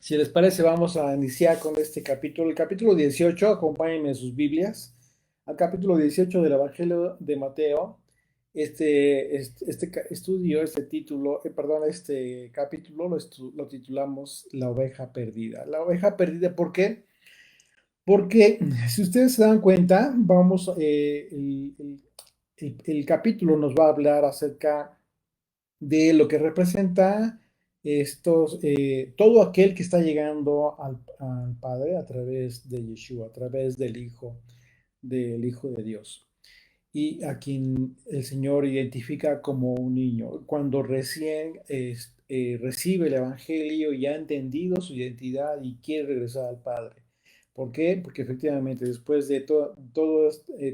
Si les parece, vamos a iniciar con este capítulo. El capítulo 18, acompáñenme en sus Biblias. Al capítulo 18 del Evangelio de Mateo. Estudio, este título, perdón, este capítulo lo titulamos La oveja perdida. La oveja perdida, ¿por qué? Porque si ustedes se dan cuenta, el capítulo nos va a hablar acerca de lo que representa todo aquel que está llegando al Padre a través de Yeshua, a través del Hijo de Dios, y a quien el Señor identifica como un niño. Cuando recién recibe el Evangelio y ha entendido su identidad y quiere regresar al Padre. ¿Por qué? Porque efectivamente después de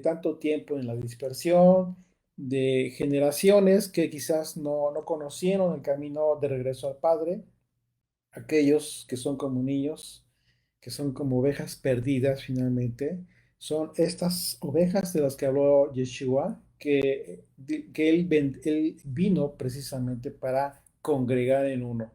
tanto tiempo en la dispersión, de generaciones que quizás no conocieron el camino de regreso al Padre, aquellos que son como niños, que son como ovejas perdidas finalmente, son estas ovejas de las que habló Yeshua, que él vino precisamente para congregar en uno.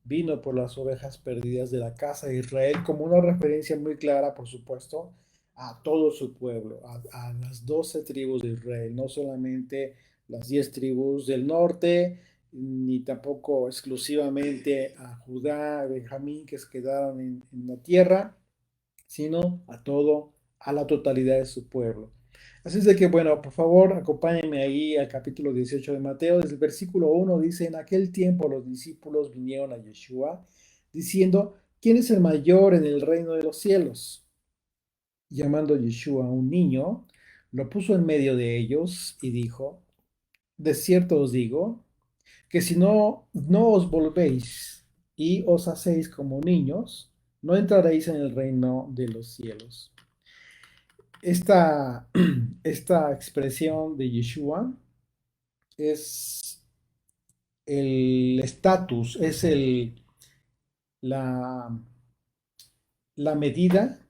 Vino por las ovejas perdidas de la casa de Israel, como una referencia muy clara, por supuesto, a todo su pueblo, a las 12 tribus de Israel, no solamente las 10 tribus del norte, ni tampoco exclusivamente a Judá, a Benjamín, que se quedaron en la tierra, sino a la totalidad de su pueblo. Así es de que, bueno, por favor, acompáñenme ahí al capítulo 18 de Mateo. Desde el versículo 1 dice: En aquel tiempo los discípulos vinieron a Yeshua diciendo: ¿Quién es el mayor en el reino de los cielos? Llamando a Yeshua a un niño, lo puso en medio de ellos y dijo: De cierto os digo, que si no os volvéis y os hacéis como niños, no entraréis en el reino de los cielos. Esta, esta expresión de Yeshua es el estatus, la, la medida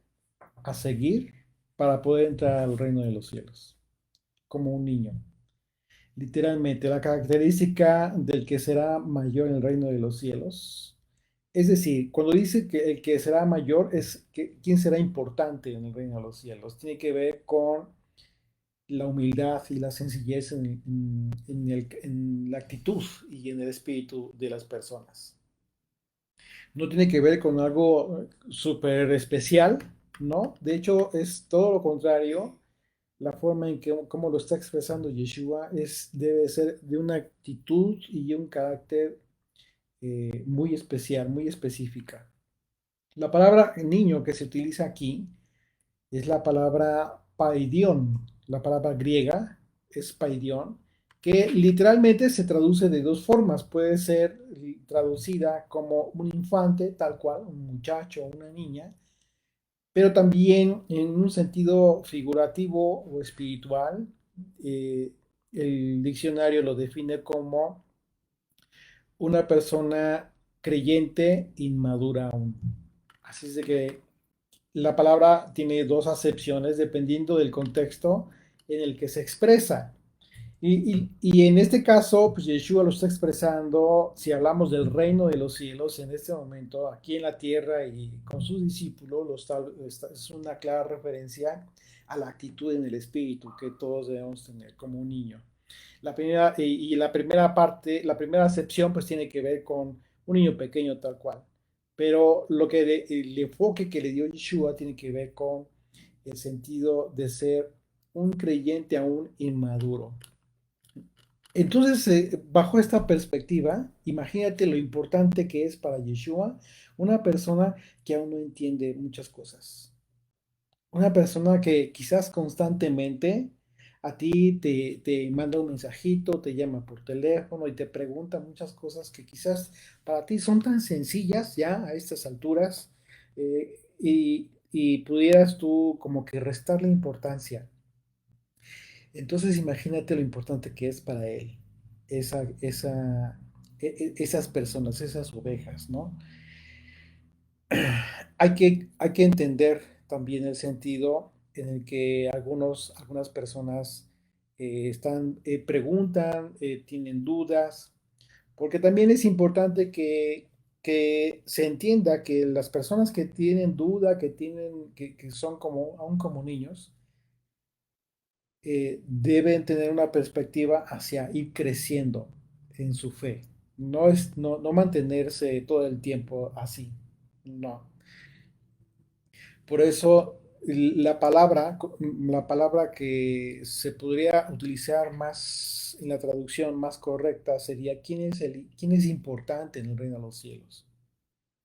a seguir para poder entrar al reino de los cielos, como un niño. Literalmente, la característica del que será mayor en el reino de los cielos. Es decir, cuando dice que el que será mayor es quién será importante en el reino de los cielos. Tiene que ver con la humildad y la sencillez en la actitud y en el espíritu de las personas. No tiene que ver con algo súper especial, ¿no? De hecho, es todo lo contrario. La forma en que cómo lo está expresando Yeshua debe ser de una actitud y un carácter muy especial, muy específica. La palabra niño que se utiliza aquí es la palabra paidión. La palabra griega es paidión, que literalmente se traduce de dos formas. Puede ser traducida como un infante, tal cual, un muchacho o una niña, pero también en un sentido figurativo o espiritual. eh, el diccionario lo define como una persona creyente inmadura aún. Así es de que la palabra tiene dos acepciones dependiendo del contexto en el que se expresa. Y en este caso, pues Yeshua lo está expresando, si hablamos del reino de los cielos en este momento, aquí en la tierra y con sus discípulos, es una clara referencia a la actitud en el espíritu que todos debemos tener como un niño. La primera parte, la primera acepción, pues tiene que ver con un niño pequeño tal cual. Pero el enfoque que le dio Yeshua tiene que ver con el sentido de ser un creyente aún inmaduro. Entonces, bajo esta perspectiva, imagínate lo importante que es para Yeshua una persona que aún no entiende muchas cosas. Una persona que quizás constantemente a ti te manda un mensajito, te llama por teléfono y te pregunta muchas cosas que quizás para ti son tan sencillas ya a estas alturas, y pudieras tú como que restarle importancia. Entonces imagínate lo importante que es para él esas personas, esas ovejas, ¿no? Hay que entender también el sentido en el que algunas personas preguntan, tienen dudas, porque también es importante que que se entienda que las personas que tienen duda, que son como, aún como niños, deben tener una perspectiva hacia ir creciendo en su fe. No mantenerse todo el tiempo así. No. Por eso la palabra que se podría utilizar más en la traducción más correcta sería quién es importante en el reino de los cielos.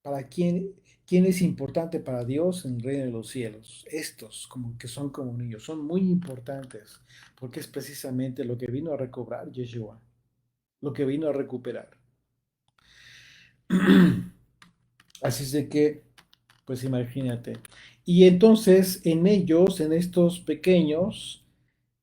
¿Para quién es importante para Dios en el reino de los cielos? Estos, como que son como niños, son muy importantes, porque es precisamente lo que vino a recobrar Yeshua, lo que vino a recuperar. Así es de que, pues imagínate. Y entonces en ellos, en estos pequeños,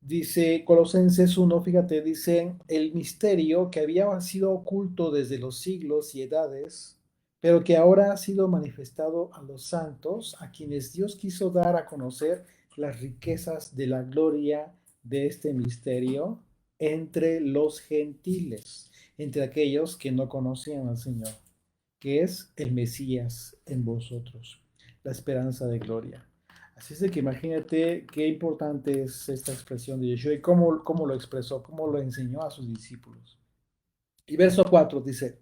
dice Colosenses 1, fíjate, dice, el misterio que había sido oculto desde los siglos y edades, pero que ahora ha sido manifestado a los santos, a quienes Dios quiso dar a conocer las riquezas de la gloria de este misterio entre los gentiles, entre aquellos que no conocían al Señor, que es el Mesías en vosotros, la esperanza de gloria. Así es de que imagínate qué importante es esta expresión de Yeshua y cómo lo expresó, cómo lo enseñó a sus discípulos. Y verso 4 dice,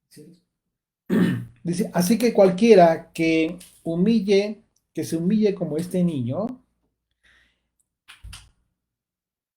¿sí? Dice, así que cualquiera que se humille como este niño,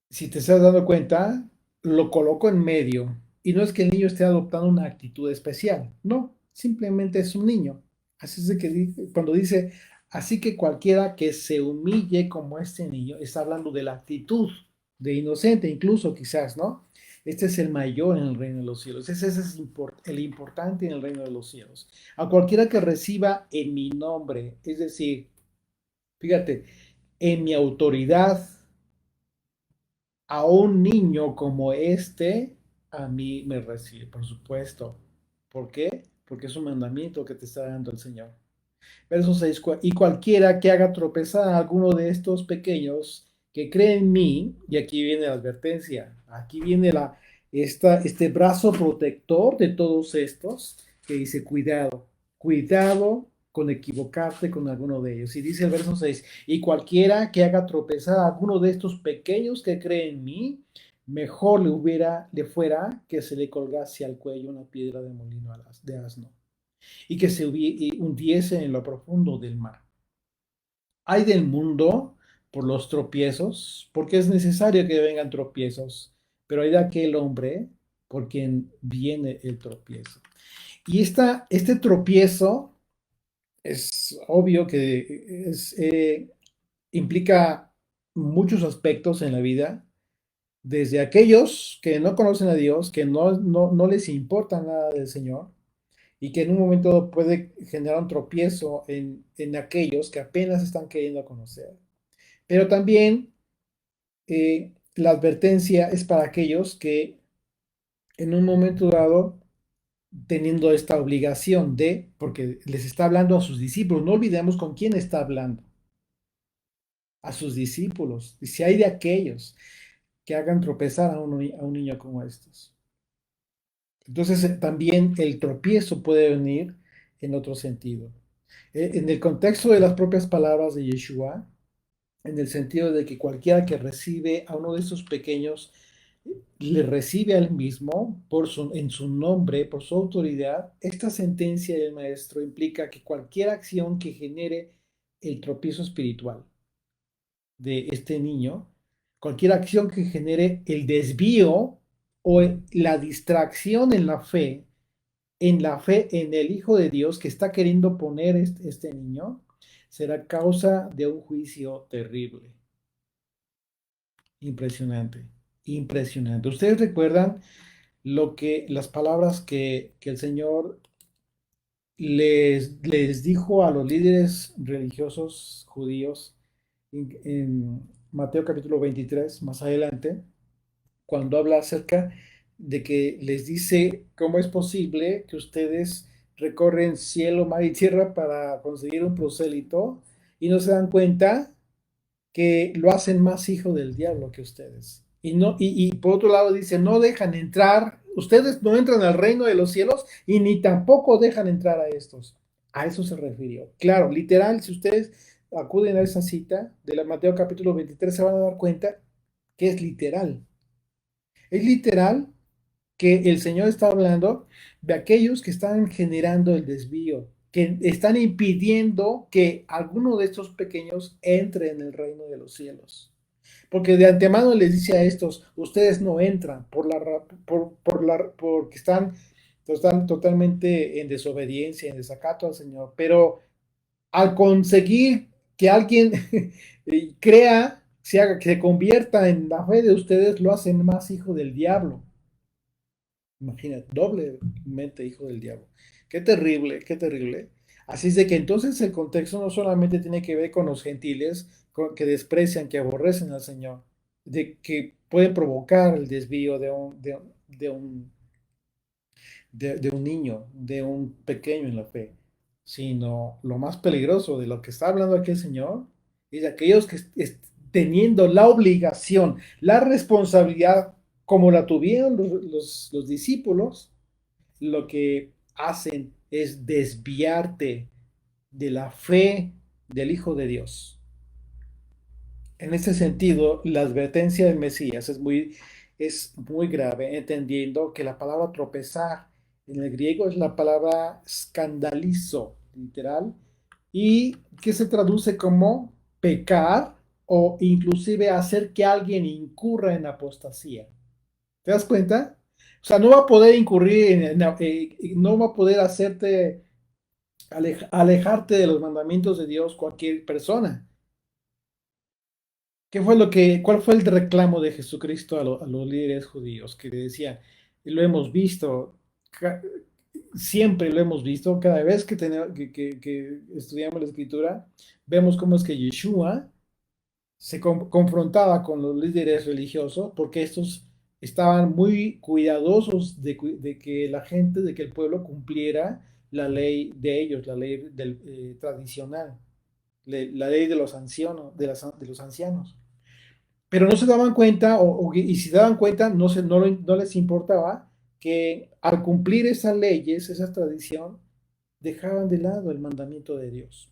si te estás dando cuenta, lo coloco en medio. Y no es que el niño esté adoptando una actitud especial, no, simplemente es un niño. Así es de que cuando dice, así que cualquiera que se humille como este niño, está hablando de la actitud de inocente, incluso quizás, ¿no? Este es el mayor en el reino de los cielos. Ese es el importante en el reino de los cielos. A cualquiera que reciba en mi nombre, es decir, fíjate, en mi autoridad, a un niño como este, a mí me recibe, por supuesto. ¿Por qué? Porque es un mandamiento que te está dando el Señor. Verso 6, y cualquiera que haga tropezar a alguno de estos pequeños que cree en mí, y aquí viene la advertencia, aquí viene este brazo protector de todos estos, que dice, cuidado, cuidado con equivocarte con alguno de ellos. Y dice el verso 6, y cualquiera que haga tropezar a alguno de estos pequeños que cree en mí, mejor le fuera que se le colgase al cuello una piedra de molino de asno y que se hundiese en lo profundo del mar. Hay del mundo por los tropiezos, porque es necesario que vengan tropiezos, pero hay de aquel hombre por quien viene el tropiezo. Y este tropiezo es obvio que implica muchos aspectos en la vida, desde aquellos que no conocen a Dios, que no les importa nada del Señor, y que en un momento puede generar un tropiezo en aquellos que apenas están queriendo conocer. Pero también la advertencia es para aquellos que en un momento dado, teniendo esta obligación porque les está hablando a sus discípulos, no olvidemos con quién está hablando, a sus discípulos, y si hay de aquellos que hagan tropezar a un niño como estos. Entonces también el tropiezo puede venir en otro sentido. En el contexto de las propias palabras de Yeshua, en el sentido de que cualquiera que recibe a uno de estos pequeños, le recibe al mismo en su nombre, por su autoridad, esta sentencia del maestro implica que cualquier acción que genere el tropiezo espiritual de este niño, cualquier acción que genere el desvío o la distracción en la fe en el Hijo de Dios que está queriendo poner este niño, será causa de un juicio terrible. Impresionante, impresionante. ¿Ustedes recuerdan las palabras que el Señor les dijo a los líderes religiosos judíos en Mateo capítulo 23, más adelante, cuando habla acerca de que les dice cómo es posible que ustedes recorren cielo, mar y tierra para conseguir un prosélito y no se dan cuenta que lo hacen más hijo del diablo que ustedes? Y por otro lado dice, no dejan entrar ustedes no entran al reino de los cielos y ni tampoco dejan entrar a estos. A eso se refirió. Claro, literal, si ustedes acuden a esa cita de la Mateo capítulo 23, se van a dar cuenta que es literal. Es literal que el Señor está hablando de aquellos que están generando el desvío, que están impidiendo que alguno de estos pequeños entre en el reino de los cielos. Porque de antemano les dice a estos, ustedes no entran porque están totalmente en desobediencia, en desacato al Señor. Pero al conseguir que alguien crea, que se convierta en la fe de ustedes, lo hacen más hijo del diablo. Imagínate, doblemente hijo del diablo. Qué terrible, qué terrible. Así es de que entonces el contexto no solamente tiene que ver con los gentiles que desprecian, que aborrecen al Señor, de que pueden provocar el desvío de un niño, de un pequeño en la fe, sino lo más peligroso de lo que está hablando aquí el Señor es de aquellos que teniendo la obligación, la responsabilidad, como la tuvieron los discípulos, lo que hacen es desviarte de la fe del Hijo de Dios. En ese sentido, la advertencia del Mesías es muy grave, entendiendo que la palabra tropezar en el griego es la palabra escandalizo, literal, y que se traduce como pecar o inclusive hacer que alguien incurra en apostasía. ¿Te das cuenta? O sea, no va a poder incurrir no va a poder hacerte alejarte de los mandamientos de Dios cualquier persona. ¿Cuál fue el reclamo de Jesucristo a los líderes judíos que le decían, y lo hemos visto, ca- siempre lo hemos visto, cada vez que estudiamos la escritura, vemos cómo es que Yeshua se confrontaba con los líderes religiosos porque estos estaban muy cuidadosos de que la gente, de que el pueblo cumpliera la ley de ellos, la ley tradicional, la ley de los ancianos, de los ancianos. Pero no se daban cuenta, y si daban cuenta, no les importaba que al cumplir esas leyes, esa tradición, dejaban de lado el mandamiento de Dios.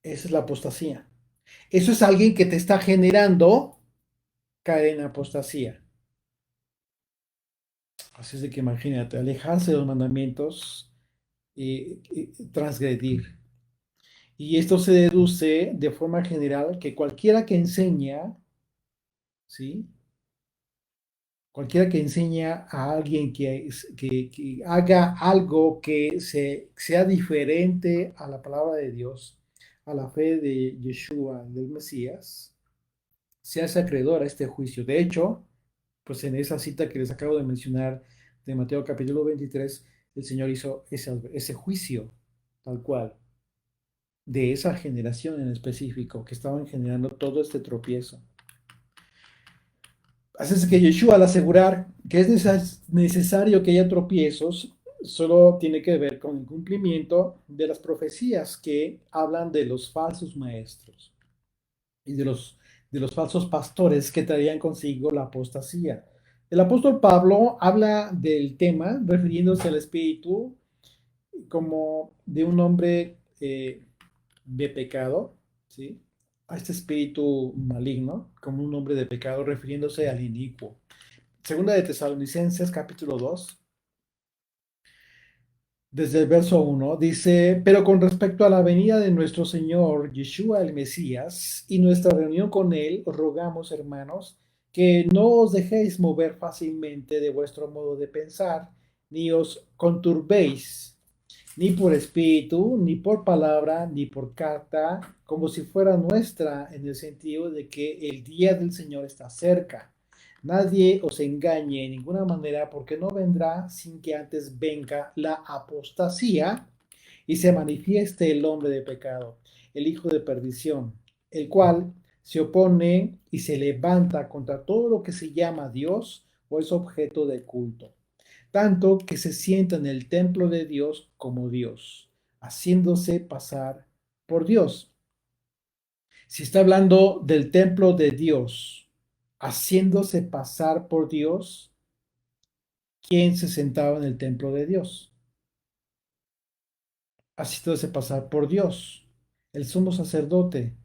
Esa es la apostasía. Eso es alguien que te está generando caer en apostasía. Así es de que imagínate, alejarse de los mandamientos y transgredir. Y esto se deduce de forma general que cualquiera que enseña, ¿sí? Cualquiera que enseña a alguien que haga algo que sea diferente a la palabra de Dios, a la fe de Yeshua, del Mesías, se hace acreedor a este juicio. De hecho, pues en esa cita que les acabo de mencionar de Mateo capítulo 23, el Señor hizo ese juicio tal cual de esa generación en específico que estaban generando todo este tropiezo. Así es que Yeshua, al asegurar que es necesario que haya tropiezos, solo tiene que ver con el cumplimiento de las profecías que hablan de los falsos maestros y de los falsos pastores que traían consigo la apostasía. El apóstol Pablo habla del tema refiriéndose al espíritu como de un hombre de pecado, ¿sí? A este espíritu maligno como un hombre de pecado refiriéndose al inicuo. Segunda de Tesalonicenses, capítulo 2, desde el verso 1, dice, pero con respecto a la venida de nuestro Señor Yeshua el Mesías y nuestra reunión con Él, os rogamos, hermanos, que no os dejéis mover fácilmente de vuestro modo de pensar, ni os conturbéis, ni por espíritu, ni por palabra, ni por carta, como si fuera nuestra, en el sentido de que el día del Señor está cerca. Nadie os engañe en ninguna manera, porque no vendrá sin que antes venga la apostasía y se manifieste el hombre de pecado, el hijo de perdición, el cual se opone y se levanta contra todo lo que se llama Dios o es objeto de culto, tanto que se sienta en el templo de Dios como Dios, haciéndose pasar por Dios. Si está hablando del templo de Dios, haciéndose pasar por Dios, quien se sentaba en el templo de Dios, haciéndose pasar por Dios, el sumo sacerdote.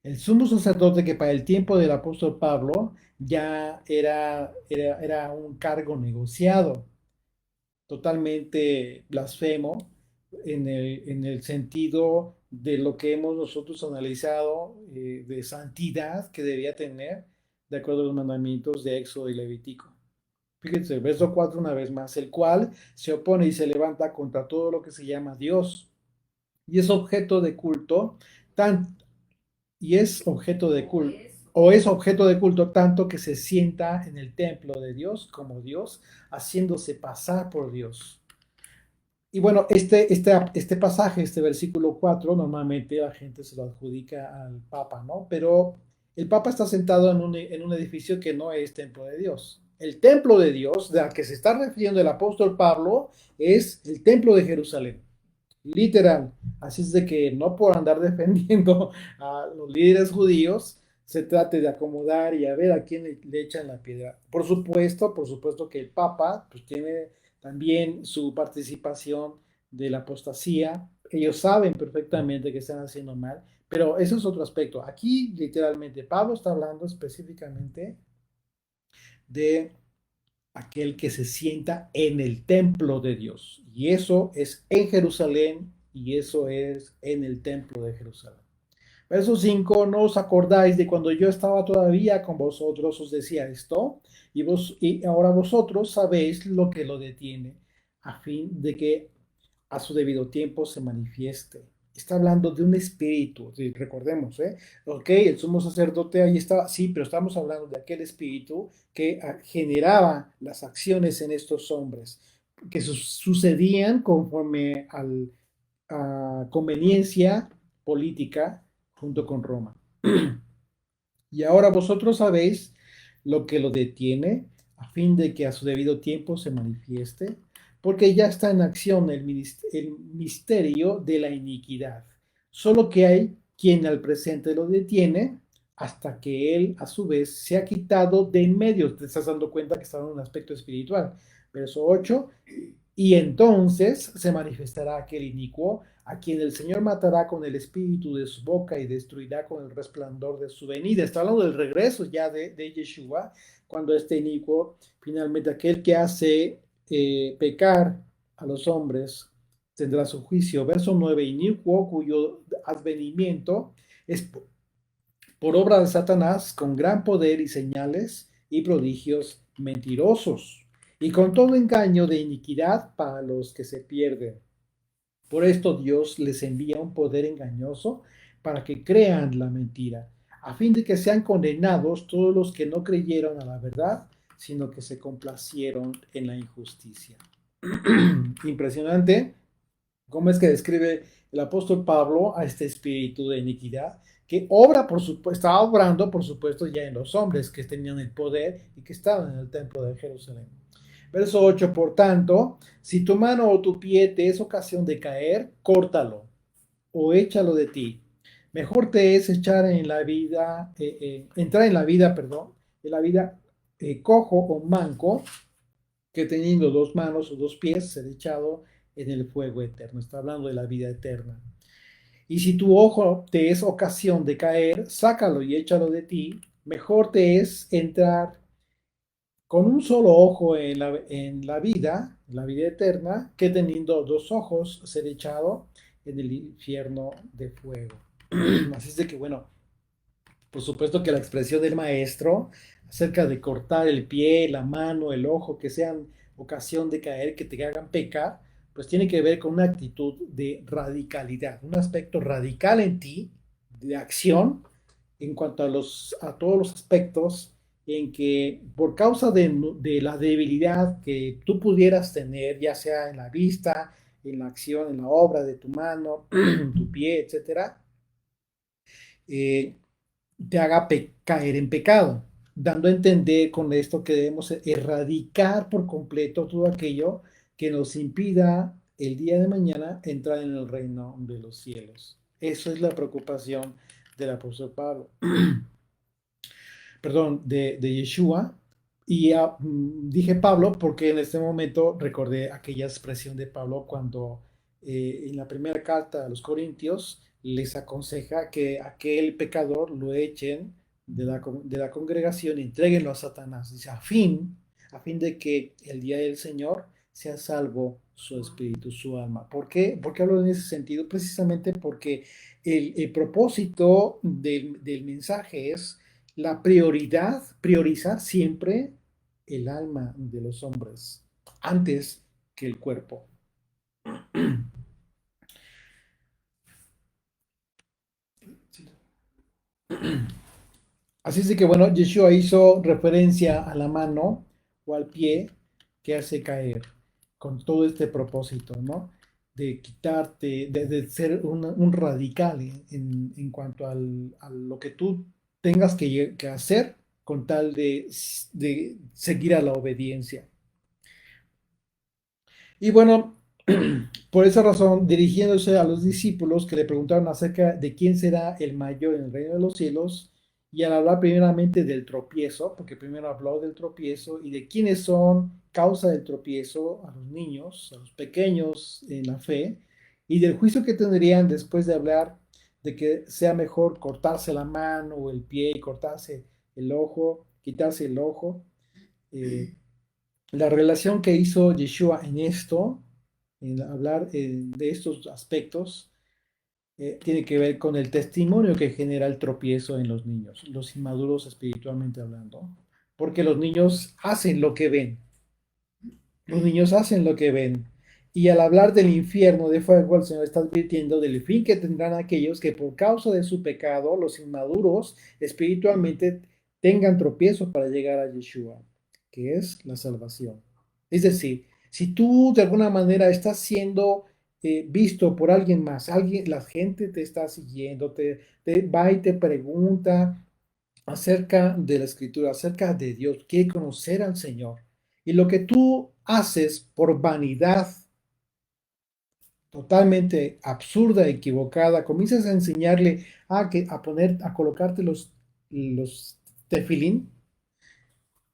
El sumo sacerdote que para el tiempo del apóstol Pablo ya era un cargo negociado, totalmente blasfemo en el sentido de lo que hemos nosotros analizado de santidad que debía tener de acuerdo a los mandamientos de Éxodo y Levítico. Fíjense, el verso 4 una vez más, el cual se opone y se levanta contra todo lo que se llama Dios y es objeto de culto, tan, y es objeto de culto, o es objeto de culto tanto que se sienta en el templo de Dios como Dios, haciéndose pasar por Dios. Y bueno, este pasaje, este versículo 4 normalmente la gente se lo adjudica al Papa, ¿no? Pero el Papa está sentado en un edificio que no es templo de Dios. El templo de Dios, de al que se está refiriendo el apóstol Pablo, es el templo de Jerusalén. Literal. Así es de que no por andar defendiendo a los líderes judíos, se trate de acomodar y a ver a quién le echan la piedra. Por supuesto que el Papa pues, tiene también su participación de la apostasía. Ellos saben perfectamente que están haciendo mal, pero eso es otro aspecto. Aquí, literalmente, Pablo está hablando específicamente de aquel que se sienta en el templo de Dios. Y eso es en Jerusalén y eso es en el templo de Jerusalén. Verso 5, no os acordáis de cuando yo estaba todavía con vosotros, os decía esto, y ahora vosotros sabéis lo que lo detiene, a fin de que a su debido tiempo se manifieste. Está hablando de un espíritu, sí, recordemos, ¿eh? Ok, el sumo sacerdote ahí estaba, sí, pero estamos hablando de aquel espíritu que generaba las acciones en estos hombres, que sucedían conforme a conveniencia política junto con Roma. Y ahora vosotros sabéis lo que lo detiene, a fin de que a su debido tiempo se manifieste, porque ya está en acción el misterio de la iniquidad. Solo que hay quien al presente lo detiene hasta que él a su vez se ha quitado de en medio. Te estás dando cuenta que está en un aspecto espiritual. Verso 8, y entonces se manifestará aquel inicuo a quien el Señor matará con el espíritu de su boca y destruirá con el resplandor de su venida. Está hablando del regreso ya de Yeshua, cuando este inicuo, finalmente aquel que hace pecar a los hombres, tendrá su juicio. Verso 9, inicuo cuyo advenimiento es por obra de Satanás, con gran poder y señales y prodigios mentirosos, y con todo engaño de iniquidad para los que se pierden. Por esto Dios les envía un poder engañoso para que crean la mentira, a fin de que sean condenados todos los que no creyeron a la verdad, sino que se complacieron en la injusticia. Impresionante cómo es que describe el apóstol Pablo a este espíritu de iniquidad que obra, por supuesto, estaba obrando, por supuesto, ya en los hombres que tenían el poder y que estaban en el templo de Jerusalén. Verso 8, por tanto, si tu mano o tu pie te es ocasión de caer, córtalo o échalo de ti. Mejor te es entrar en la vida, perdón, en la vida cojo o manco, que teniendo dos manos o dos pies, ser echado en el fuego eterno. Está hablando de la vida eterna. Y si tu ojo te es ocasión de caer, sácalo y échalo de ti. Mejor te es entrar con un solo ojo en la vida eterna, que teniendo dos ojos ser echado en el infierno de fuego. Así es de que, bueno, por supuesto que la expresión del maestro acerca de cortar el pie, la mano, el ojo, que sean ocasión de caer, que te hagan pecar, pues tiene que ver con una actitud de radicalidad, un aspecto radical en ti, de acción, en cuanto a todos los aspectos en que por causa de la debilidad que tú pudieras tener, ya sea en la vista, en la acción, en la obra de tu mano, tu pie, etcétera, eh, te haga caer en pecado, dando a entender con esto que debemos erradicar por completo todo aquello que nos impida el día de mañana entrar en el reino de los cielos. Eso es la preocupación del apóstol Pablo. perdón, de Yeshua. Y dije Pablo porque en este momento recordé aquella expresión de Pablo cuando en la primera carta a los Corintios les aconseja que aquel pecador lo echen de la congregación y entréguenlo a Satanás. Dice, a fin de que el día del Señor sea salvo su espíritu, su alma. ¿Por qué? Porque hablo en ese sentido, precisamente porque el propósito del mensaje es la prioridad, priorizar siempre el alma de los hombres antes que el cuerpo. Así es de que, bueno, Yeshua hizo referencia a la mano o al pie que hace caer con todo este propósito, ¿no? De quitarte, de ser un radical en cuanto a lo que tú tengas que hacer con tal de seguir a la obediencia. Y bueno, por esa razón, dirigiéndose a los discípulos que le preguntaron acerca de quién será el mayor en el reino de los cielos, y al hablar primeramente del tropiezo, porque primero habló del tropiezo y de quiénes son causa del tropiezo, a los niños, a los pequeños en la fe, y del juicio que tendrían después de hablar de que sea mejor cortarse la mano o el pie y cortarse el ojo, quitarse el ojo. eh, la relación que hizo Yeshua en esto, en hablar de estos aspectos, tiene que ver con el testimonio que genera el tropiezo en los niños, los inmaduros espiritualmente hablando, porque los niños hacen lo que ven, los niños hacen lo que ven. Y al hablar del infierno de fuego, el Señor está advirtiendo del fin que tendrán aquellos que por causa de su pecado, los inmaduros espiritualmente, tengan tropiezos para llegar a Yeshua, que es la salvación. Es decir, si tú de alguna manera estás siendo visto por alguien más, alguien, la gente te está siguiendo, te va y te pregunta, acerca de la escritura, acerca de Dios, quiere conocer al Señor. Y lo que tú haces por vanidad totalmente absurda, equivocada, comienzas a enseñarle a colocarte los tefilín,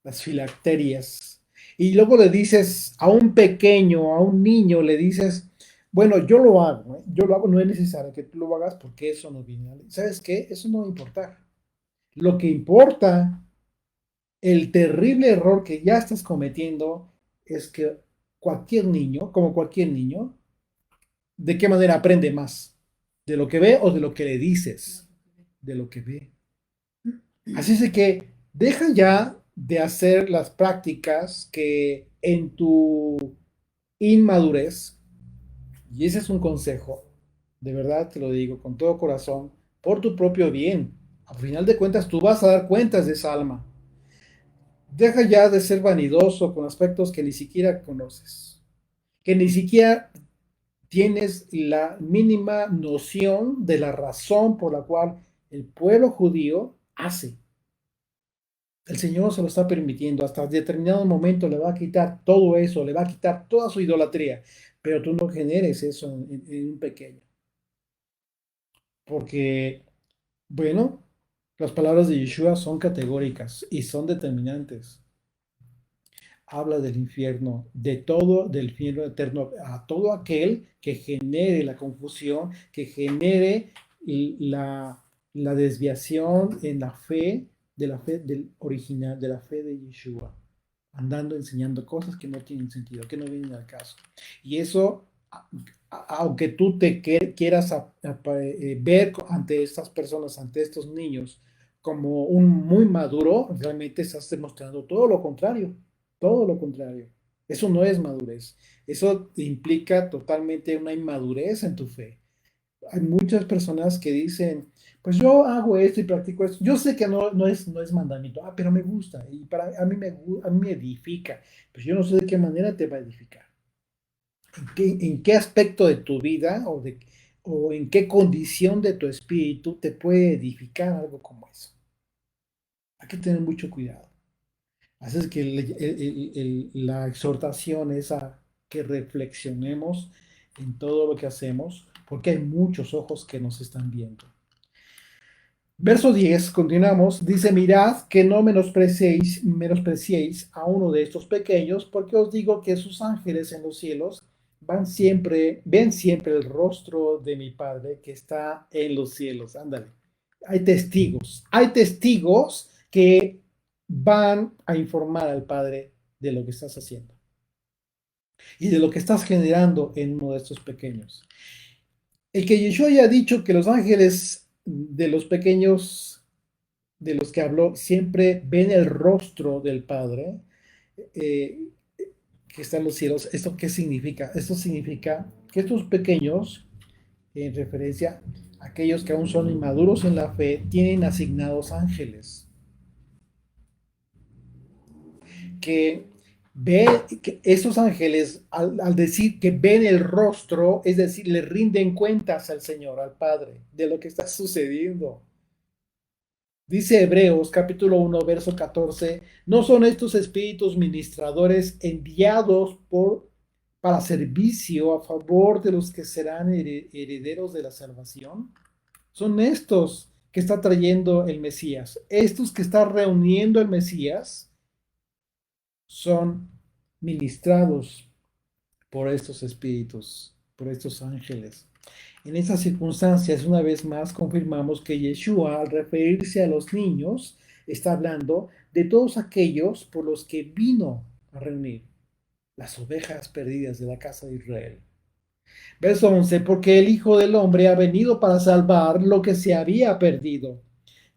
las filacterias. Y luego le dices a un pequeño, a un niño, le dices, bueno, yo lo hago, ¿eh? Yo lo hago, no es necesario que tú lo hagas porque eso no viene. ¿Sabes qué? Eso no va a importar. Lo que importa, el terrible error que ya estás cometiendo es que cualquier niño, como cualquier niño, ¿de qué manera aprende más? ¿De lo que ve o de lo que le dices? De lo que ve. Así es de que deja ya de hacer las prácticas que en tu inmadurez, y ese es un consejo, de verdad te lo digo con todo corazón, por tu propio bien. Al final de cuentas, tú vas a dar cuentas de esa alma. Deja ya de ser vanidoso con aspectos que ni siquiera conoces, que ni siquiera tienes la mínima noción de la razón por la cual el pueblo judío hace. El Señor se lo está permitiendo, hasta determinado momento le va a quitar todo eso, le va a quitar toda su idolatría, pero tú no generes eso en un pequeño, porque, bueno, las palabras de Yeshua son categóricas y son determinantes. Habla del infierno, de todo, del infierno eterno, a todo aquel que genere la confusión, que genere la, la desviación en la fe, de la fe del original, de la fe de Yeshua, andando enseñando cosas que no tienen sentido, que no vienen al caso. Y eso, aunque tú quieras ver ante estas personas, ante estos niños, como un muy maduro, realmente estás demostrando todo lo contrario. Todo lo contrario. Eso no es madurez. Eso implica totalmente una inmadurez en tu fe. Hay muchas personas que dicen, pues yo hago esto y practico esto. Yo sé que no es mandamiento, pero me gusta y a mí me edifica. Pues yo no sé de qué manera te va a edificar. ¿En qué aspecto de tu vida o en qué condición de tu espíritu te puede edificar algo como eso? Hay que tener mucho cuidado. Así es que la exhortación es a que reflexionemos en todo lo que hacemos, porque hay muchos ojos que nos están viendo. Verso 10, continuamos, dice, mirad que no menospreciéis a uno de estos pequeños, porque os digo que sus ángeles en los cielos ven siempre el rostro de mi Padre que está en los cielos. Ándale. Hay testigos que van a informar al Padre de lo que estás haciendo y de lo que estás generando en uno de estos pequeños. El que Yeshua haya dicho que los ángeles de los pequeños de los que habló siempre ven el rostro del Padre eh, que está en los cielos. ¿Esto qué significa? Esto significa que estos pequeños, en referencia a aquellos que aún son inmaduros en la fe, tienen asignados ángeles que ve que esos ángeles al decir que ven el rostro, es decir, le rinden cuentas al Señor, al Padre, de lo que está sucediendo. Dice Hebreos capítulo 1, verso 14, ¿no son estos espíritus ministradores enviados para servicio a favor de los que serán herederos de la salvación? Son estos que está trayendo el Mesías, estos que está reuniendo el Mesías, son ministrados por estos espíritus, por estos ángeles. En esas circunstancias, una vez más, confirmamos que Yeshua, al referirse a los niños, está hablando de todos aquellos por los que vino a reunir las ovejas perdidas de la casa de Israel. Verso 11, porque el Hijo del Hombre ha venido para salvar lo que se había perdido.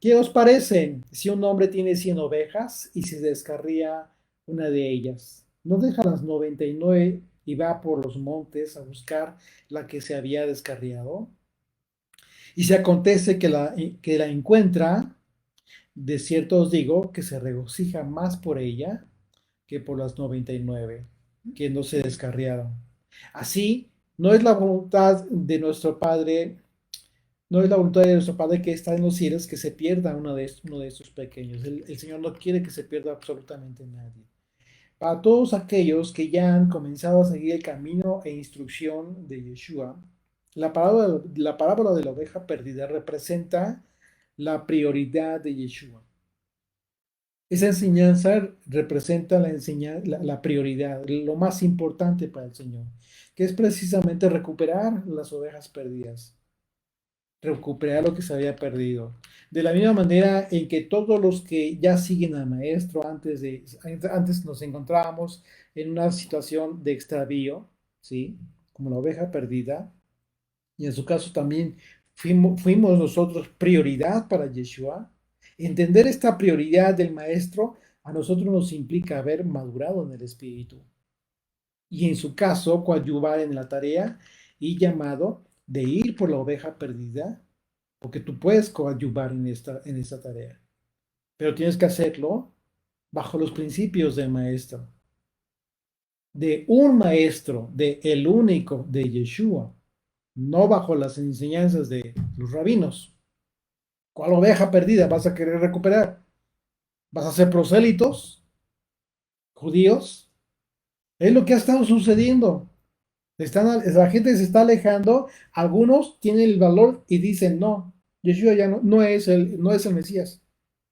¿Qué os parece si un hombre tiene 100 ovejas y se descarría una de ellas? ¿No deja las 99 y va por los montes a buscar la que se había descarriado? Y si acontece que la encuentra, de cierto os digo que se regocija más por ella que por las 99 que no se descarriaron. Así, no es la voluntad de nuestro Padre, no es la voluntad de nuestro Padre que está en los cielos que se pierda uno de estos pequeños. El Señor no quiere que se pierda absolutamente nadie. Para todos aquellos que ya han comenzado a seguir el camino e instrucción de Yeshua, la parábola de la oveja perdida representa la prioridad de Yeshua. Esa enseñanza representa la prioridad, lo más importante para el Señor, que es precisamente recuperar las ovejas perdidas, recuperar lo que se había perdido. De la misma manera en que todos los que ya siguen al maestro antes nos encontrábamos en una situación de extravío, ¿sí? Como la oveja perdida, y en su caso también fuimos nosotros prioridad para Yeshua. Entender esta prioridad del maestro a nosotros nos implica haber madurado en el espíritu y en su caso coadyuvar en la tarea y llamado de ir por la oveja perdida, porque tú puedes coadyuvar en esta tarea, pero tienes que hacerlo bajo los principios del maestro, de un maestro, de el único, de Yeshua, no bajo las enseñanzas de los rabinos. ¿Cuál oveja perdida vas a querer recuperar? ¿Vas a ser prosélitos judíos? Es lo que ha estado sucediendo. La gente se está alejando, algunos tienen el valor y dicen, no, Yeshua ya no es el Mesías.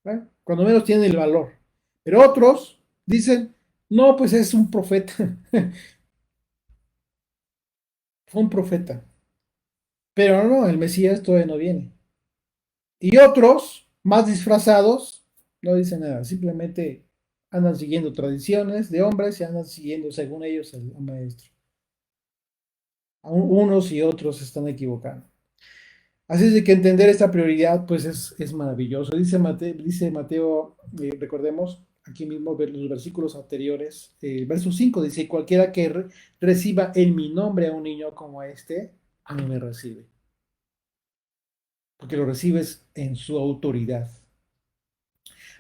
¿Eh? Cuando menos tienen el valor. Pero otros dicen, no, pues es un profeta. Fue un profeta. Pero no, el Mesías todavía no viene. Y otros, más disfrazados, no dicen nada, simplemente andan siguiendo tradiciones de hombres y andan siguiendo, según ellos, el maestro. Unos y otros se están equivocando. Así es de que entender esta prioridad, pues es maravilloso. Dice Mateo, recordemos, aquí mismo ver los versículos anteriores, verso 5 dice, cualquiera que reciba en mi nombre a un niño como este, a mí me recibe. Porque lo recibes en su autoridad.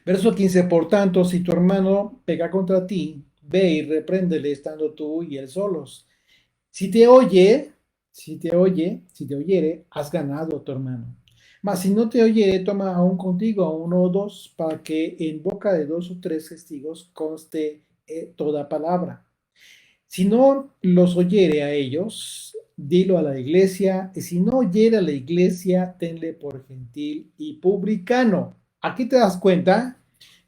Verso 15, por tanto, si tu hermano pega contra ti, ve y repréndele estando tú y él solos. Si te oye, si te oyere, has ganado a tu hermano. Mas si no te oyere, toma aún contigo a uno o dos, para que en boca de dos o tres testigos conste toda palabra. Si no los oyere a ellos, dilo a la iglesia, y si no oyere a la iglesia, tenle por gentil y publicano. Aquí te das cuenta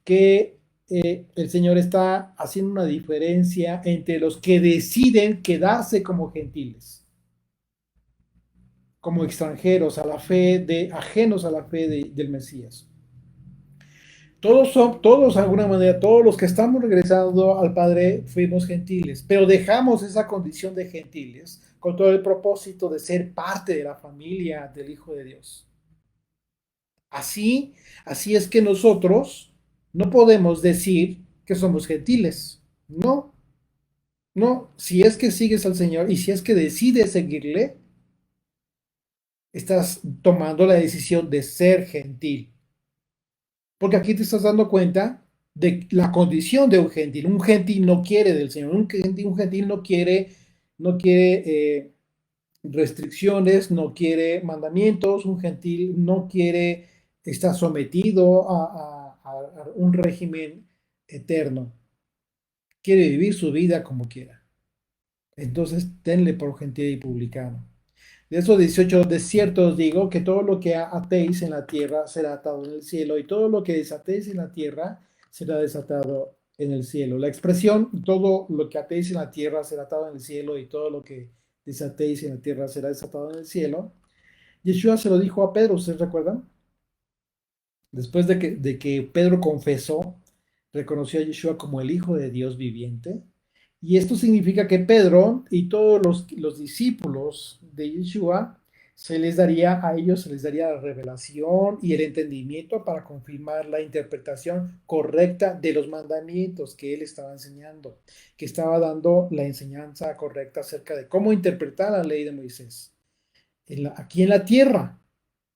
que el Señor está haciendo una diferencia entre los que deciden quedarse como gentiles, como extranjeros a la fe de, ajenos a la fe del Mesías. Todos son, todos de alguna manera, todos los que estamos regresando al Padre fuimos gentiles, pero dejamos esa condición de gentiles con todo el propósito de ser parte de la familia del Hijo de Dios. Así, así es que nosotros no podemos decir que somos gentiles. No, no, si es que sigues al Señor y si es que decides seguirle, estás tomando la decisión de ser gentil. Porque aquí te estás dando cuenta de la condición de un gentil. Un gentil no quiere del Señor. Un gentil no quiere restricciones, no quiere mandamientos. Un gentil no quiere estar sometido a un régimen eterno. Quiere vivir su vida como quiera. Entonces, tenle por gentil y publicano. De esos 18, de cierto os digo que todo lo que atéis en la tierra será atado en el cielo, y todo lo que desatéis en la tierra será desatado en el cielo. La expresión todo lo que atéis en la tierra será atado en el cielo, y todo lo que desatéis en la tierra será desatado en el cielo. Yeshua se lo dijo a Pedro, ¿ustedes recuerdan? Después de que Pedro confesó, reconoció a Yeshua como el Hijo de Dios viviente. Y esto significa que Pedro y todos los discípulos de Yeshua, a ellos se les daría la revelación y el entendimiento para confirmar la interpretación correcta de los mandamientos que él estaba enseñando, que estaba dando la enseñanza correcta acerca de cómo interpretar la ley de Moisés aquí en la tierra,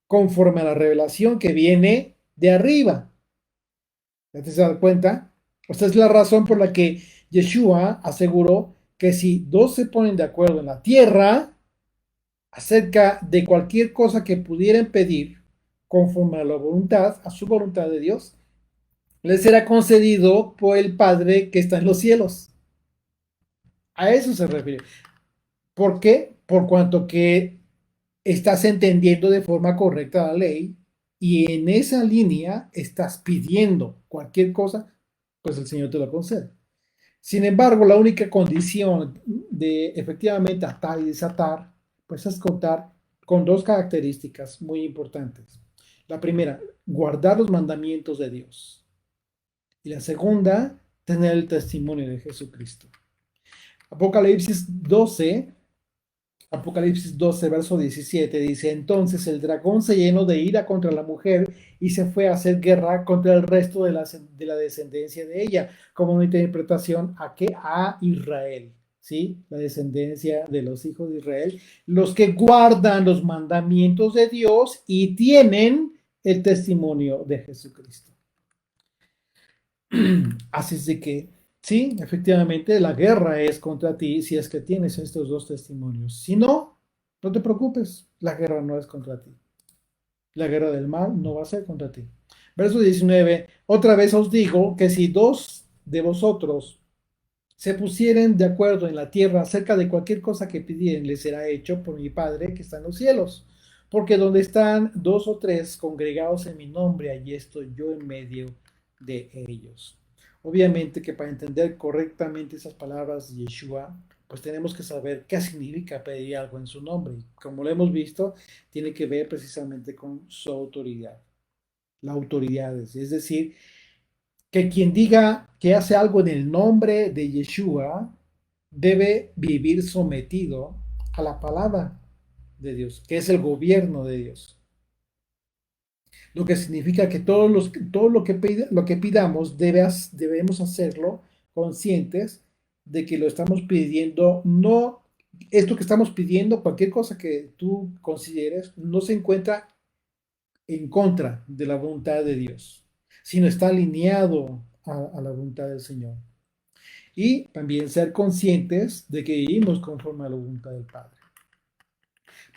conforme a la revelación que viene de arriba. ¿Ya te das cuenta? Esta es la razón por la que Yeshua aseguró que si dos se ponen de acuerdo en la tierra acerca de cualquier cosa que pudieran pedir conforme a la voluntad, a su voluntad de Dios, les será concedido por el Padre que está en los cielos. A eso se refiere. ¿Por qué? Por cuanto que estás entendiendo de forma correcta la ley y en esa línea estás pidiendo cualquier cosa, pues el Señor te lo concede. Sin embargo, la única condición de efectivamente atar y desatar, pues es contar con dos características muy importantes. La primera, guardar los mandamientos de Dios. Y la segunda, tener el testimonio de Jesucristo. Apocalipsis 12 Apocalipsis 12, verso 17 dice, entonces el dragón se llenó de ira contra la mujer y se fue a hacer guerra contra el resto de la descendencia de ella, como una interpretación a Israel, ¿sí? La descendencia de los hijos de Israel, los que guardan los mandamientos de Dios y tienen el testimonio de Jesucristo. Así es de que, sí, efectivamente, la guerra es contra ti si es que tienes estos dos testimonios. Si no, no te preocupes, la guerra no es contra ti. La guerra del mal no va a ser contra ti. Verso 19, otra vez os digo que si dos de vosotros se pusieren de acuerdo en la tierra acerca de cualquier cosa que pidieren, les será hecho por mi Padre que está en los cielos. Porque donde están dos o tres congregados en mi nombre, allí estoy yo en medio de ellos. Obviamente que para entender correctamente esas palabras de Yeshua, pues tenemos que saber qué significa pedir algo en su nombre. Como lo hemos visto, tiene que ver precisamente con su autoridad. La autoridad, es decir, que quien diga que hace algo en el nombre de Yeshua debe vivir sometido a la palabra de Dios, que es el gobierno de Dios. Lo que significa que todo lo que pidamos debemos hacerlo conscientes de que lo estamos pidiendo, no, esto que estamos pidiendo, cualquier cosa que tú consideres, no se encuentra en contra de la voluntad de Dios, sino está alineado a la voluntad del Señor. Y también ser conscientes de que vivimos conforme a la voluntad del Padre.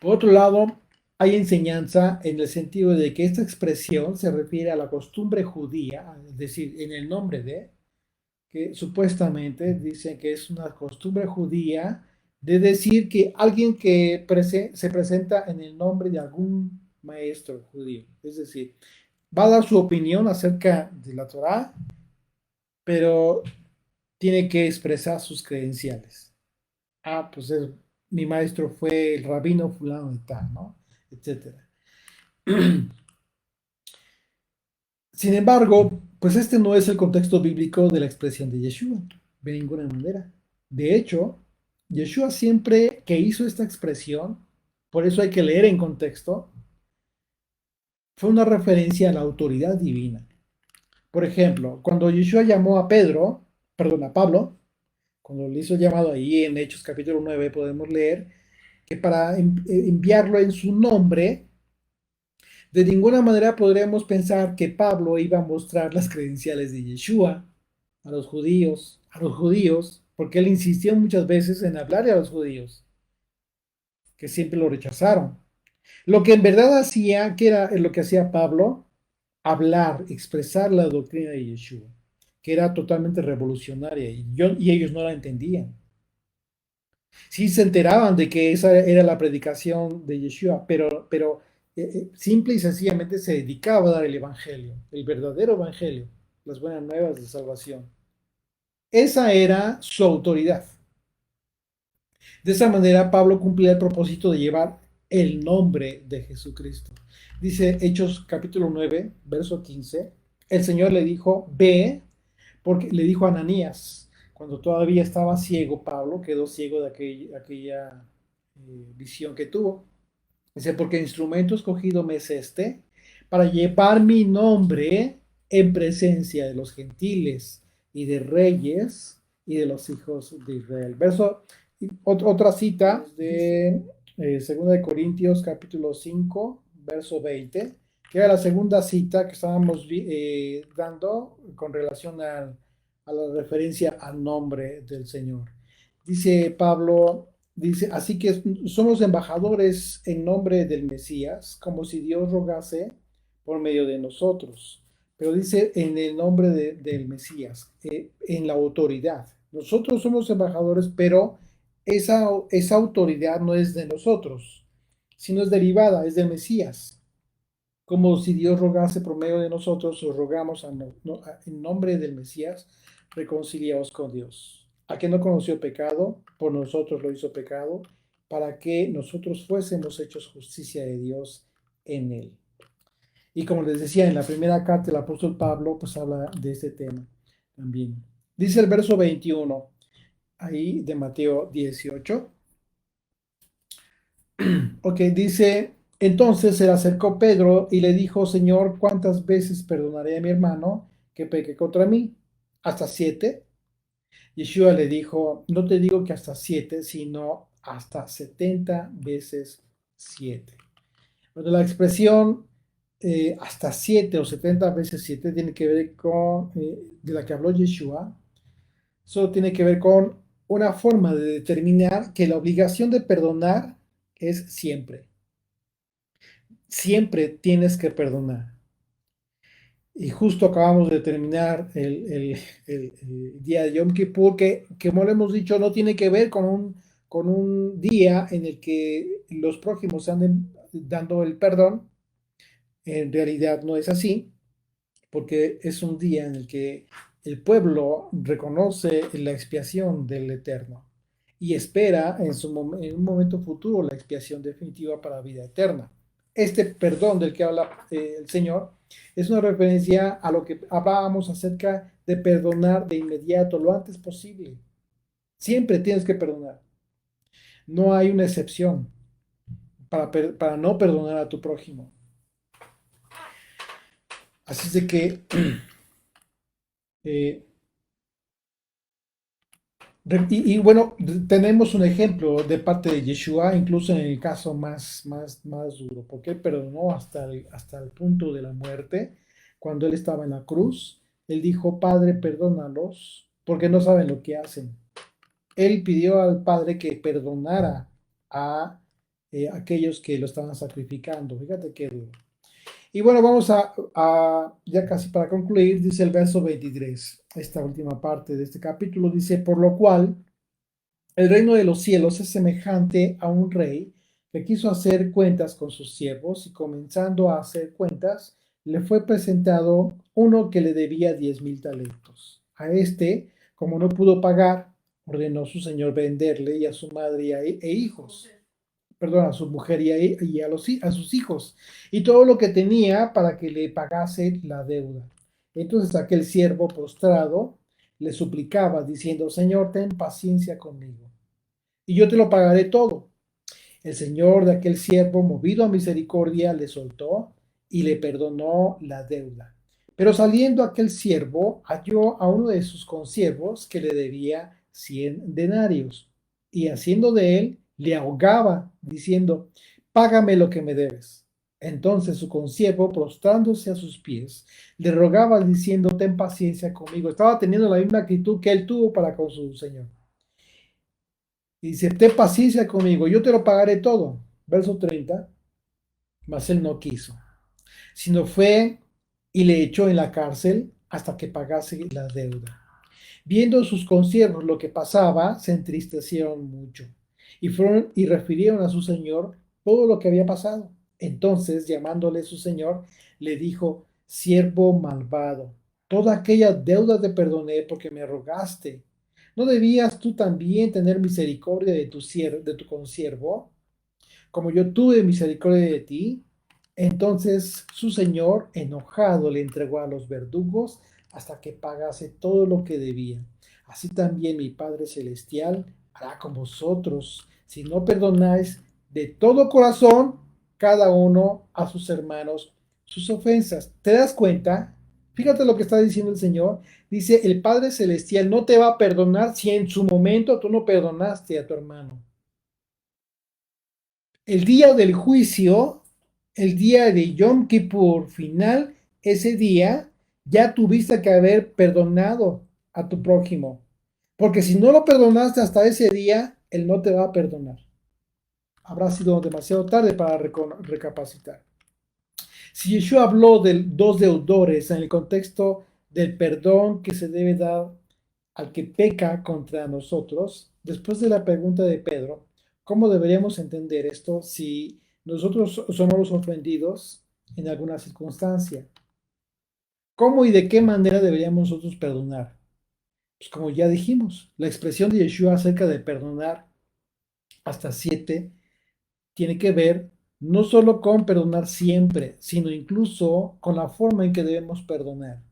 Por otro lado, hay enseñanza en el sentido de que esta expresión se refiere a la costumbre judía, es decir, en el nombre de, que supuestamente dicen que es una costumbre judía de decir que alguien que se presenta en el nombre de algún maestro judío, es decir, va a dar su opinión acerca de la Torá, pero tiene que expresar sus credenciales. Ah, pues mi maestro fue el rabino fulano de tal, ¿no? Etcétera. Sin embargo, pues este no es el contexto bíblico de la expresión de Yeshua, de ninguna manera. De hecho, Yeshua siempre que hizo esta expresión, por eso hay que leer en contexto, fue una referencia a la autoridad divina. Por ejemplo, cuando Yeshua llamó a Pedro, perdón, a Pablo, cuando le hizo llamado ahí en Hechos capítulo 9, podemos leer que para enviarlo en su nombre, de ninguna manera podríamos pensar que Pablo iba a mostrar las credenciales de Yeshua a los judíos, porque él insistió muchas veces en hablarle a los judíos, que siempre lo rechazaron. Lo que en verdad hacía, que era lo que hacía Pablo, hablar, expresar la doctrina de Yeshua, que era totalmente revolucionaria y ellos no la entendían. Sí se enteraban de que esa era la predicación de Yeshua, pero simple y sencillamente se dedicaba a dar el evangelio, el verdadero evangelio, las buenas nuevas de salvación. Esa era su autoridad. De esa manera, Pablo cumplía el propósito de llevar el nombre de Jesucristo. Dice Hechos capítulo 9, verso 15, el Señor le dijo, ve, porque le dijo a Ananías, cuando todavía estaba ciego, Pablo quedó ciego de aquella visión que tuvo. Dice, porque instrumento escogido me es este, para llevar mi nombre en presencia de los gentiles y de reyes y de los hijos de Israel. Otra cita de 2 de Corintios capítulo 5, verso 20, que era la segunda cita que estábamos dando con relación a la referencia al nombre del Señor. Dice Pablo, dice, así que somos embajadores en nombre del Mesías, como si Dios rogase por medio de nosotros. Pero dice en el nombre del Mesías, en la autoridad. Nosotros somos embajadores, pero esa autoridad no es de nosotros, sino es derivada, es del Mesías. Como si Dios rogase por medio de nosotros, os rogamos en nombre del Mesías, reconciliaos con Dios. A que no conoció pecado, por nosotros lo hizo pecado, para que nosotros fuésemos hechos justicia de Dios en él. Y como les decía, en la primera carta del apóstol Pablo, pues habla de este tema también. Dice el verso 21, ahí de Mateo 18. Ok, dice, entonces se le acercó Pedro y le dijo, Señor, ¿cuántas veces perdonaré a mi hermano que peque contra mí? ¿Hasta 7? Yeshua le dijo, no te digo que hasta 7, sino hasta 70 veces 7. Bueno, la expresión hasta 7 o 70 veces 7 tiene que ver con, de la que habló Yeshua, solo tiene que ver con una forma de determinar que la obligación de perdonar es siempre. Siempre tienes que perdonar. Y justo acabamos de terminar el día de Yom Kippur, que como le hemos dicho, no tiene que ver con un día en el que los prójimos anden dando el perdón. En realidad no es así, porque es un día en el que el pueblo reconoce la expiación del Eterno y espera en un momento futuro la expiación definitiva para la vida eterna. Este perdón del que habla el Señor es una referencia a lo que hablábamos acerca de perdonar de inmediato, lo antes posible. Siempre tienes que perdonar. No hay una excepción para no perdonar a tu prójimo. Así es de que eh, y bueno, tenemos un ejemplo de parte de Yeshua, incluso en el caso más duro, porque él perdonó hasta el punto de la muerte, cuando él estaba en la cruz. Él dijo, Padre, perdónalos, porque no saben lo que hacen. Él pidió al Padre que perdonara a aquellos que lo estaban sacrificando. Fíjate qué duro. Y bueno, vamos ya casi para concluir, dice el verso 23, esta última parte de este capítulo, dice, por lo cual El reino de los cielos es semejante a un rey que quiso hacer cuentas con sus siervos y comenzando a hacer cuentas, le fue presentado uno que le debía 10,000 talentos. A este, como no pudo pagar, ordenó su señor venderle y a su madre e hijos, perdón, a su mujer a sus hijos, y todo lo que tenía para que le pagase la deuda. Entonces aquel siervo postrado le suplicaba, diciendo, Señor, ten paciencia conmigo, y yo te lo pagaré todo. El señor de aquel siervo, movido a misericordia, le soltó y le perdonó la deuda. Pero saliendo aquel siervo, halló a uno de sus consiervos que le debía 100 denarios, y haciendo de él, le ahogaba, diciendo, págame lo que me debes. Entonces su consiervo, prostrándose a sus pies, le rogaba diciendo, ten paciencia conmigo. Estaba teniendo la misma actitud que él tuvo para con su señor. Y dice, ten paciencia conmigo, yo te lo pagaré todo. Verso 30, mas él no quiso, sino fue y le echó en la cárcel hasta que pagase la deuda. Viendo sus consiervos lo que pasaba, se entristecieron mucho y fueron y refirieron a su señor todo lo que había pasado. Entonces, llamándole su señor, le dijo, siervo malvado, toda aquella deuda te perdoné porque me rogaste. ¿No debías tú también tener misericordia de tu consiervo, como yo tuve misericordia de ti? Entonces su señor, enojado, le entregó a los verdugos hasta que pagase todo lo que debía. Así también mi Padre Celestial hará con vosotros, si no perdonáis de todo corazón cada uno a sus hermanos sus ofensas. ¿Te das cuenta? Fíjate lo que está diciendo el Señor. Dice, el Padre Celestial no te va a perdonar si en su momento tú no perdonaste a tu hermano. El día del juicio, el día de Yom Kippur final, ese día ya tuviste que haber perdonado a tu prójimo. Porque si no lo perdonaste hasta ese día, Él no te va a perdonar. Habrá sido demasiado tarde para recapacitar. Si Yeshua habló de dos deudores en el contexto del perdón que se debe dar al que peca contra nosotros, después de la pregunta de Pedro, ¿cómo deberíamos entender esto si nosotros somos los ofendidos en alguna circunstancia? ¿Cómo y de qué manera deberíamos nosotros perdonar? Pues como ya dijimos, la expresión de Yeshua acerca de perdonar hasta 7 tiene que ver no solo con perdonar siempre, sino incluso con la forma en que debemos perdonar,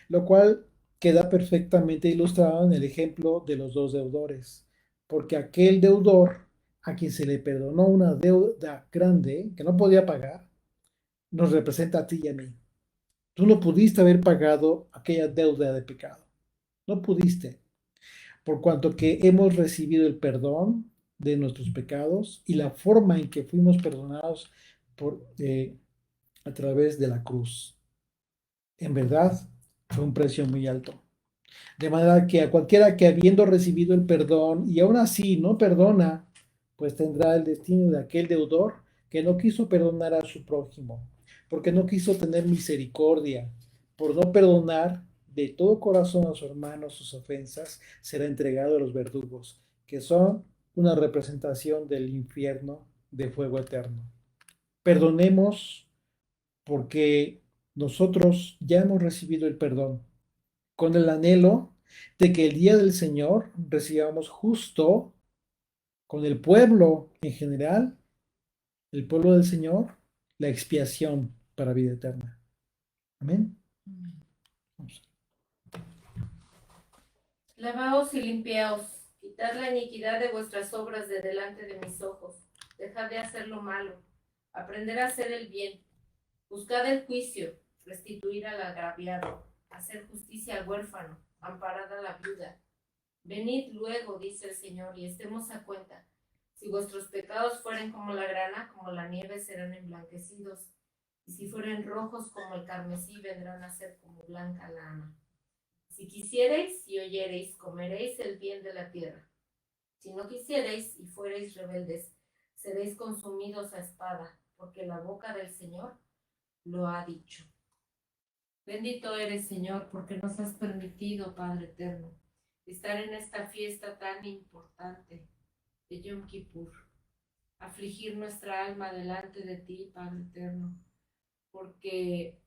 lo cual queda perfectamente ilustrado en el ejemplo de los dos deudores, porque aquel deudor a quien se le perdonó una deuda grande que no podía pagar, nos representa a ti y a mí. Tú no pudiste haber pagado aquella deuda de pecado, no pudiste, por cuanto que hemos recibido el perdón de nuestros pecados y la forma en que fuimos perdonados a través de la cruz. En verdad, fue un precio muy alto. De manera que a cualquiera que habiendo recibido el perdón y aún así no perdona, pues tendrá el destino de aquel deudor que no quiso perdonar a su prójimo, porque no quiso tener misericordia, por no perdonar de todo corazón a su hermano sus ofensas, será entregado a los verdugos, que son una representación del infierno de fuego eterno. Perdonemos porque nosotros ya hemos recibido el perdón con el anhelo de que el día del Señor recibamos justo con el pueblo en general, el pueblo del Señor, la expiación para vida eterna. Amén. Vamos. Lavaos y limpiaos, quitad la iniquidad de vuestras obras de delante de mis ojos, dejad de hacer lo malo, aprender a hacer el bien, buscad el juicio, restituir al agraviado, hacer justicia al huérfano, amparad a la viuda. Venid luego, dice el Señor, y estemos a cuenta. Si vuestros pecados fueren como la grana, como la nieve serán emblanquecidos, y si fueren rojos como el carmesí, vendrán a ser como blanca lana. Si quisiereis y oyereis, comeréis el bien de la tierra. Si no quisiereis y fuereis rebeldes, seréis consumidos a espada, porque la boca del Señor lo ha dicho. Bendito eres, Señor, porque nos has permitido, Padre eterno, estar en esta fiesta tan importante, de Yom Kippur, afligir nuestra alma delante de ti, Padre eterno, porque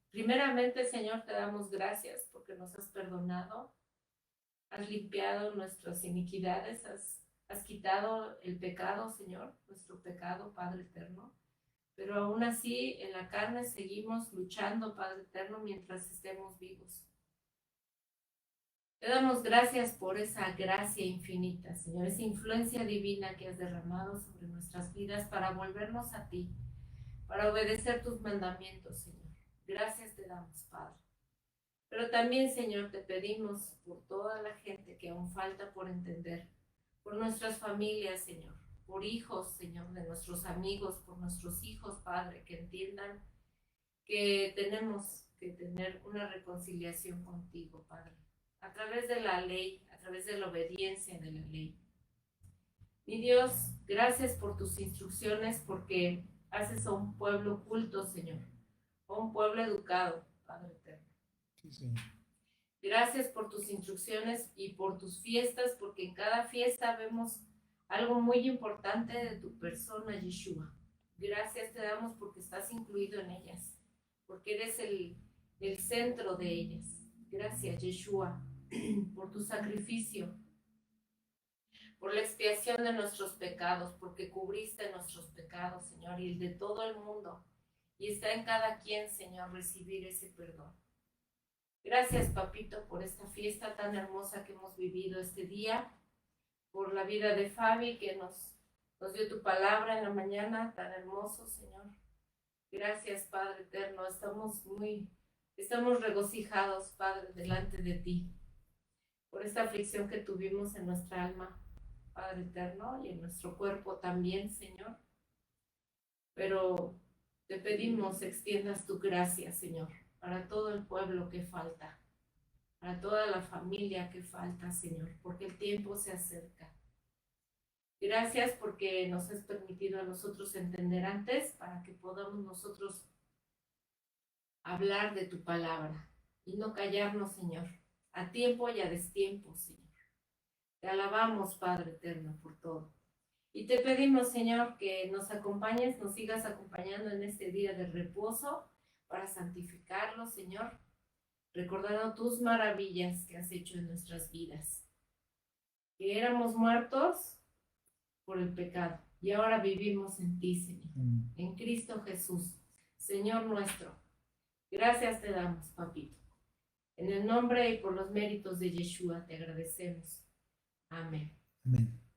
primeramente, Señor, te damos gracias porque nos has perdonado, has limpiado nuestras iniquidades, has quitado el pecado, Señor, nuestro pecado, Padre eterno. Pero aún así, en la carne seguimos luchando, Padre eterno, mientras estemos vivos. Te damos gracias por esa gracia infinita, Señor, esa influencia divina que has derramado sobre nuestras vidas para volvernos a ti, para obedecer tus mandamientos, Señor. Gracias te damos, Padre. Pero también, Señor, te pedimos por toda la gente que aún falta por entender, por nuestras familias, Señor, por hijos, Señor, de nuestros amigos, por nuestros hijos, Padre, que entiendan que tenemos que tener una reconciliación contigo, Padre, a través de la ley, a través de la obediencia de la ley. Mi Dios, gracias por tus instrucciones, porque haces a un pueblo culto, Señor, a un pueblo educado, Padre eterno. Sí, Señor. Gracias por tus instrucciones y por tus fiestas, porque en cada fiesta vemos algo muy importante de tu persona, Yeshua. Gracias te damos porque estás incluido en ellas, porque eres el centro de ellas. Gracias, Yeshua, por tu sacrificio, por la expiación de nuestros pecados, porque cubriste nuestros pecados, Señor, y el de todo el mundo. Y está en cada quien, Señor, recibir ese perdón. Gracias, Papito, por esta fiesta tan hermosa que hemos vivido este día, por la vida de Fabi, que nos dio tu palabra en la mañana, tan hermoso, Señor. Gracias, Padre eterno, estamos regocijados, Padre, delante de ti, por esta aflicción que tuvimos en nuestra alma, Padre eterno, y en nuestro cuerpo también, Señor. Pero te pedimos extiendas tu gracia, Señor, para todo el pueblo que falta, para toda la familia que falta, Señor, porque el tiempo se acerca. Gracias porque nos has permitido a nosotros entender antes para que podamos nosotros hablar de tu palabra y no callarnos, Señor, a tiempo y a destiempo, Señor. Te alabamos, Padre eterno, por todo. Y te pedimos, Señor, que nos acompañes, nos sigas acompañando en este día de reposo para santificarlo, Señor, recordando tus maravillas que has hecho en nuestras vidas. Que éramos muertos por el pecado y ahora vivimos en ti, Señor, en Cristo Jesús, Señor nuestro. Gracias te damos, Papito. En el nombre y por los méritos de Yeshua te agradecemos. Amén. Amén.